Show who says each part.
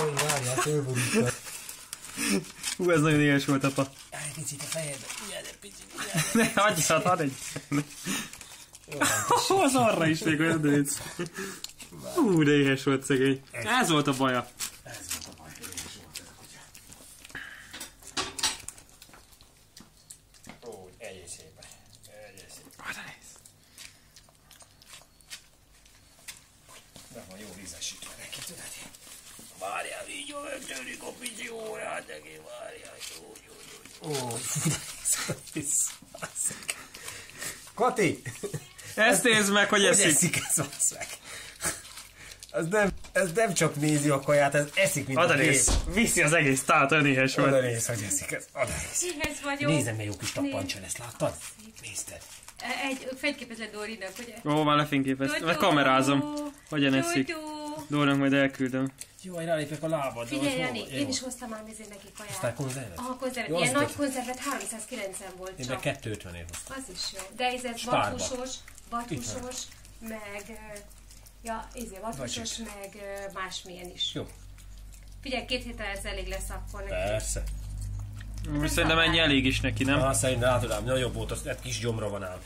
Speaker 1: Apai, várjál, fölborítva.
Speaker 2: Hú, ez nagyon éhes volt, apa.
Speaker 1: Egy picit a fejedbe, ilyen egy picit,
Speaker 2: Ne, hagyjad, hadd egy. Az arra is még olyan dőc. Hú, de éhes volt szegény. Ez volt a baja.
Speaker 1: Ez volt a baj, éhes volt ez a kutya. Ó, egyéb szépen. Egyéb szépen. De van jó vízesítve neki, tudod? Várjál, így jó, megtörik a pici órát, neki várjál. Ó, fú, de nézd. Kati!
Speaker 2: Ezt nézd meg, hogy eszik.
Speaker 1: eszik ez az meg. Ez nem csak nézi a kaját, ez eszik, mint
Speaker 2: Oda
Speaker 1: a
Speaker 2: néz.
Speaker 1: gép.
Speaker 2: Viszi az egész tát, olyan éhes
Speaker 1: Oda
Speaker 2: volt.
Speaker 1: néz, hogy eszik ez. Oda néz.
Speaker 3: Éhes vagyok.
Speaker 1: Nézem, milyen jó kis tappancsa lesz, láttad? Nézted?
Speaker 3: Egy fényképezett Dórinak, ugye?
Speaker 2: Ó, már lefényképeztem. Meg kamerázom. Hogyan eszik. Dórinak majd elküldöm.
Speaker 1: Jaj, rálépek a lábad.
Speaker 3: Figyelj, Jani, én is hoztam már nézni neki
Speaker 1: Aztán
Speaker 3: kaját.
Speaker 1: konzervet?
Speaker 3: Aha, konzervet.
Speaker 1: Jó,
Speaker 3: Ilyen
Speaker 1: az
Speaker 3: nagy
Speaker 1: de-
Speaker 3: konzervet 390 volt
Speaker 1: Én
Speaker 3: csak.
Speaker 1: meg 250-ért hoztam.
Speaker 3: Az is jó. De ez
Speaker 1: Spárba.
Speaker 3: vattusos, meg... Ja, vattusos, meg másmilyen is.
Speaker 1: Jó.
Speaker 3: Figyelj, 2 héttel ez elég lesz akkor neki.
Speaker 1: Persze.
Speaker 2: Szerintem ennyi elég is neki, nem?
Speaker 1: Szerintem látod ám, nagyobb volt, az egy kis gyomra van ám.